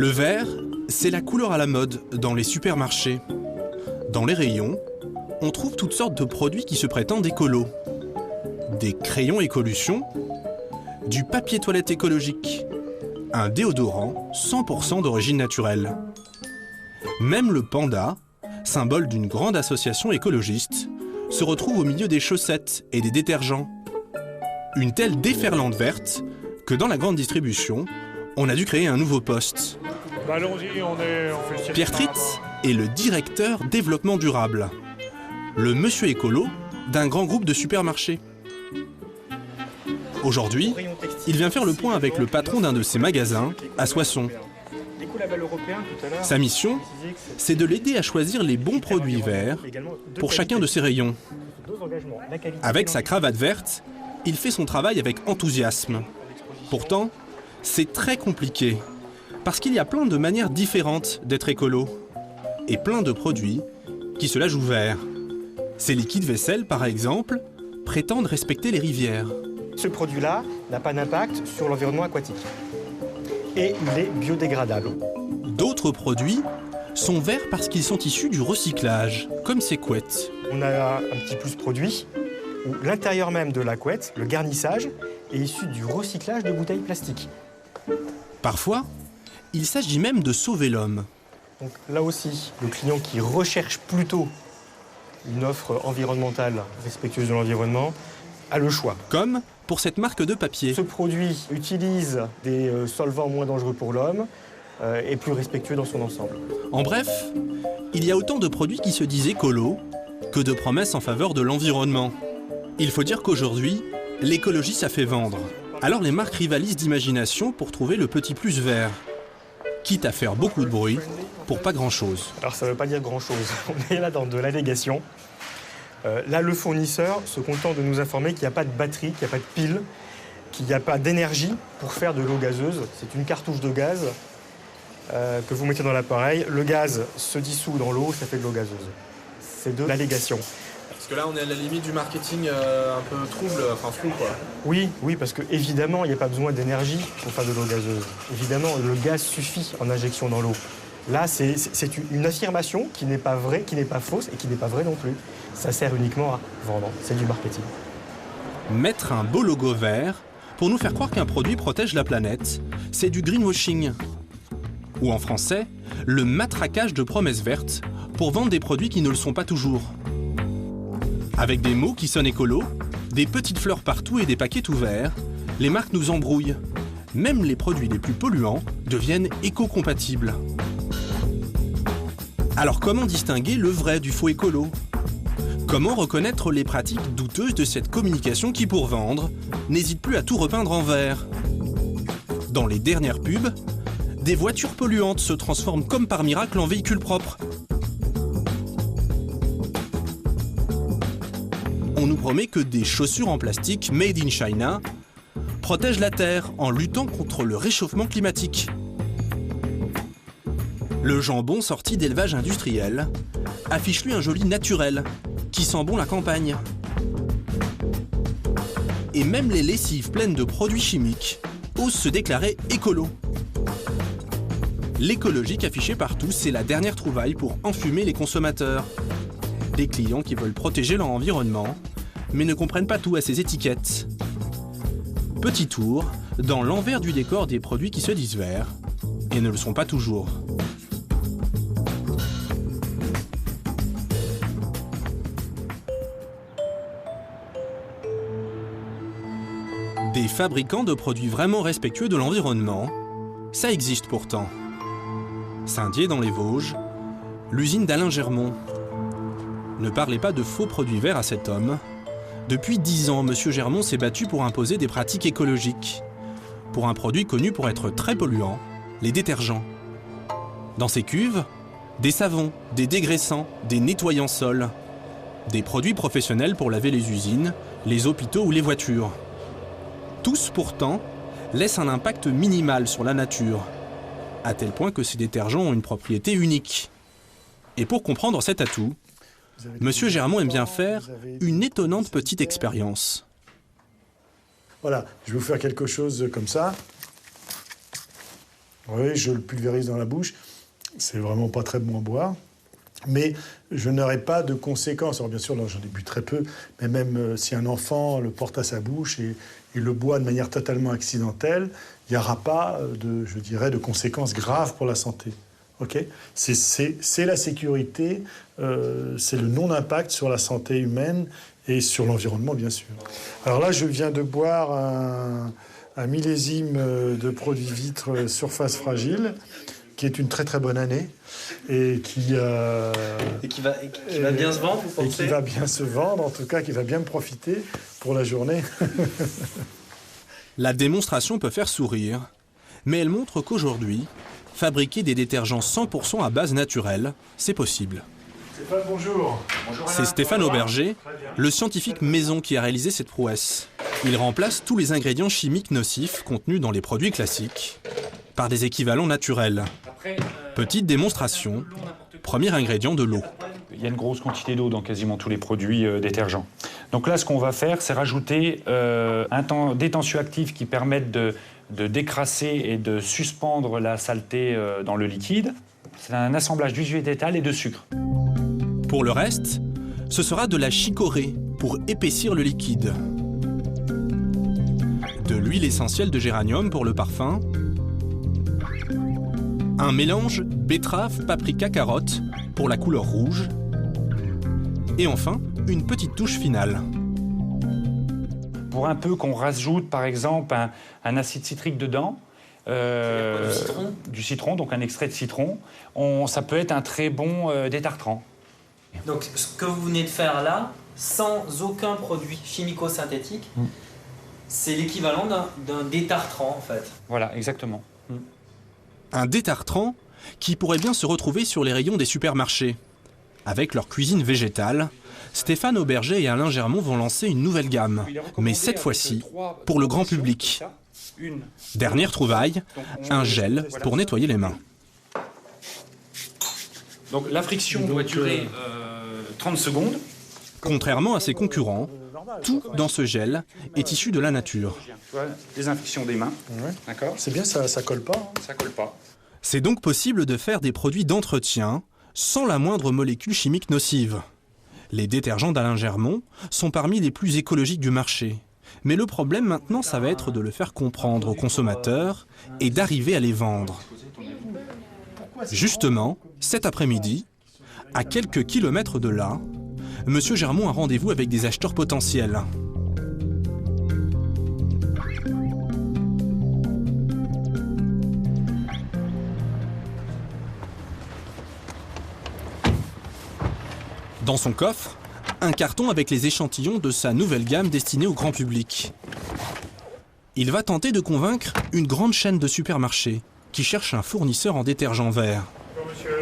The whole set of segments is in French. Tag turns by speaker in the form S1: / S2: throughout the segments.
S1: Le vert, c'est la couleur à la mode dans les supermarchés. Dans les rayons, on trouve toutes sortes de produits qui se prétendent écolos. Des crayons Écolution, du papier toilette écologique, un déodorant 100% d'origine naturelle. Même le panda, symbole d'une grande association écologiste, se retrouve au milieu des chaussettes et des détergents. Une telle déferlante verte que dans la grande distribution, on a dû créer un nouveau poste.
S2: Allons-y, on fait le circuit.
S1: Pierre Tritz est le directeur développement durable, le monsieur écolo d'un grand groupe de supermarchés. Aujourd'hui, il vient faire le point avec le patron d'un de ses magasins, à Soissons. Sa mission, c'est de l'aider à choisir les bons produits verts pour chacun de ses rayons. Avec sa cravate verte, il fait son travail avec enthousiasme. Pourtant, c'est très compliqué, parce qu'il y a plein de manières différentes d'être écolo, et plein de produits qui se la jouent vert. Ces liquides vaisselle, par exemple, prétendent respecter les rivières.
S3: Ce produit-là n'a pas d'impact sur l'environnement aquatique. Et il est biodégradable.
S1: D'autres produits sont verts parce qu'ils sont issus du recyclage, comme ces couettes.
S3: On a un petit plus produit où l'intérieur même de la couette, le garnissage, est issu du recyclage de bouteilles plastiques.
S1: Parfois, il s'agit même de sauver l'homme.
S3: Donc là aussi, le client qui recherche plutôt une offre environnementale respectueuse de l'environnement a le choix.
S1: Comme pour cette marque de papier.
S3: Ce produit utilise des solvants moins dangereux pour l'homme et plus respectueux dans son ensemble.
S1: En bref, il y a autant de produits qui se disent écolos que de promesses en faveur de l'environnement. Il faut dire qu'aujourd'hui, l'écologie, ça fait vendre. Alors les marques rivalisent d'imagination pour trouver le petit plus vert, quitte à faire beaucoup de bruit pour pas grand-chose.
S3: Alors ça ne veut pas dire grand-chose. On est là dans de l'allégation. Là, le fournisseur se contente de nous informer qu'il n'y a pas de batterie, qu'il n'y a pas de pile, qu'il n'y a pas d'énergie pour faire de l'eau gazeuse. C'est une cartouche de gaz que vous mettez dans l'appareil. Le gaz se dissout dans l'eau, ça fait de l'eau gazeuse. C'est de l'allégation.
S1: Parce que là, on est à la limite du marketing un peu trouble, enfin flou, quoi.
S3: Oui, parce qu'évidemment, il n'y a pas besoin d'énergie pour faire de l'eau gazeuse. Évidemment, le gaz suffit en injection dans l'eau. Là, c'est une affirmation qui n'est pas vraie, qui n'est pas fausse et qui n'est pas vraie non plus. Ça sert uniquement à vendre, c'est du marketing.
S1: Mettre un beau logo vert pour nous faire croire qu'un produit protège la planète, c'est du greenwashing. Ou en français, le matraquage de promesses vertes pour vendre des produits qui ne le sont pas toujours. Avec des mots qui sonnent écolo, des petites fleurs partout et des paquets tout verts, les marques nous embrouillent. Même les produits les plus polluants deviennent éco-compatibles. Alors comment distinguer le vrai du faux écolo ? Comment reconnaître les pratiques douteuses de cette communication qui, pour vendre, n'hésite plus à tout repeindre en vert ? Dans les dernières pubs, des voitures polluantes se transforment comme par miracle en véhicules propres. On nous promet que des chaussures en plastique made in China protègent la Terre en luttant contre le réchauffement climatique. Le jambon sorti d'élevage industriel affiche lui un joli naturel qui sent bon la campagne. Et même les lessives pleines de produits chimiques osent se déclarer écolo. L'écologique affichée partout, c'est la dernière trouvaille pour enfumer les consommateurs. Des clients qui veulent protéger leur environnement, mais ne comprennent pas tout à ces étiquettes. Petit tour dans l'envers du décor des produits qui se disent verts et ne le sont pas toujours. Des fabricants de produits vraiment respectueux de l'environnement, ça existe pourtant. Saint-Dié dans les Vosges, l'usine d'Alain Germont. Ne parlez pas de faux produits verts à cet homme. Depuis 10 ans, M. Germont s'est battu pour imposer des pratiques écologiques, pour un produit connu pour être très polluant, les détergents. Dans ces cuves, des savons, des dégraissants, des nettoyants sols, des produits professionnels pour laver les usines, les hôpitaux ou les voitures. Tous, pourtant, laissent un impact minimal sur la nature, à tel point que ces détergents ont une propriété unique. Et pour comprendre cet atout, M. Germont aime bien faire une étonnante petite expérience.
S4: Voilà, je vais vous faire quelque chose comme ça. Oui, je le pulvérise dans la bouche. C'est vraiment pas très bon à boire. Mais je n'aurai pas de conséquences. Alors bien sûr, là, j'en ai bu très peu, mais même si un enfant le porte à sa bouche et le boit de manière totalement accidentelle, il n'y aura pas de conséquences graves pour la santé. Okay ? C'est la sécurité, c'est le non-impact sur la santé humaine et sur l'environnement, bien sûr. Alors là, je viens de boire un millésime de produit vitre surface fragile, qui est une très très bonne année et qui
S5: va bien se vendre, vous pensez ?
S4: Et qui va bien se vendre, en tout cas, qui va bien me profiter pour la journée.
S1: La démonstration peut faire sourire, mais elle montre qu'aujourd'hui, fabriquer des détergents 100% à base naturelle, c'est possible.
S4: Stéphane, bonjour.
S1: C'est Stéphane Auberger, le scientifique maison qui a réalisé cette prouesse. Il remplace tous les ingrédients chimiques nocifs contenus dans les produits classiques par des équivalents naturels. Petite démonstration, premier ingrédient de l'eau.
S6: Il y a une grosse quantité d'eau dans quasiment tous les produits détergents. Donc là, ce qu'on va faire, c'est rajouter des tensioactifs qui permettent de décrasser et de suspendre la saleté dans le liquide. C'est un assemblage d'huile végétale et de sucre.
S1: Pour le reste, ce sera de la chicorée pour épaissir le liquide. De l'huile essentielle de géranium pour le parfum. Un mélange betterave, paprika, carotte pour la couleur rouge. Et enfin, une petite touche finale.
S6: Pour un peu qu'on rajoute, par exemple, un acide citrique dedans, du citron, donc un extrait de citron, ça peut être un très bon détartrant.
S5: Donc ce que vous venez de faire là, sans aucun produit chimico-synthétique, c'est l'équivalent d'un détartrant en fait.
S6: Voilà, exactement.
S1: Un détartrant qui pourrait bien se retrouver sur les rayons des supermarchés. Avec leur cuisine végétale, Stéphane Auberger et Alain Germont vont lancer une nouvelle gamme, mais cette fois-ci pour le grand public. Dernière trouvaille, un gel pour nettoyer les mains.
S6: Donc la friction doit durer 30 secondes.
S1: Contrairement à ses concurrents, tout dans ce gel est issu de la nature.
S6: Tu vois, désinfection des mains.
S4: Ouais.
S6: D'accord.
S4: C'est bien, ça colle pas. Hein.
S6: Ça colle pas.
S1: C'est donc possible de faire des produits d'entretien sans la moindre molécule chimique nocive. Les détergents d'Alain Germont sont parmi les plus écologiques du marché. Mais le problème maintenant, ça va être de le faire comprendre aux consommateurs et d'arriver à les vendre. Justement, cet après-midi, à quelques kilomètres de là, M. Germont a rendez-vous avec des acheteurs potentiels. Dans son coffre, un carton avec les échantillons de sa nouvelle gamme destinée au grand public. Il va tenter de convaincre une grande chaîne de supermarchés qui cherche un fournisseur en détergent vert.
S2: Bonjour monsieur.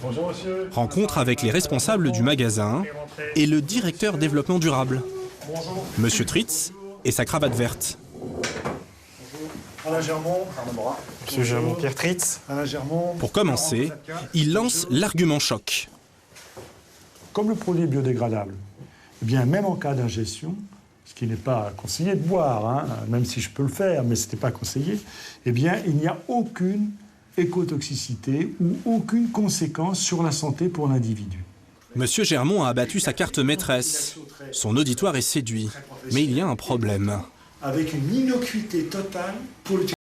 S4: Bonjour monsieur.
S1: Rencontre avec les responsables du magasin et le directeur développement durable, Monsieur Tritz et sa cravate verte.
S4: Alain Germont.
S3: Monsieur Germont, Pierre Tritz.
S4: Alain Germont.
S1: Pour commencer, il lance l'argument choc.
S4: Comme le produit est biodégradable, eh bien, même en cas d'ingestion, ce qui n'est pas conseillé de boire, hein, même si je peux le faire, mais ce n'est pas conseillé, eh bien, il n'y a aucune écotoxicité ou aucune conséquence sur la santé pour l'individu.
S1: Monsieur Germont a abattu sa carte maîtresse. Son auditoire est séduit. Mais il y a un problème.
S4: Avec une innocuité totale pour l'utilisation.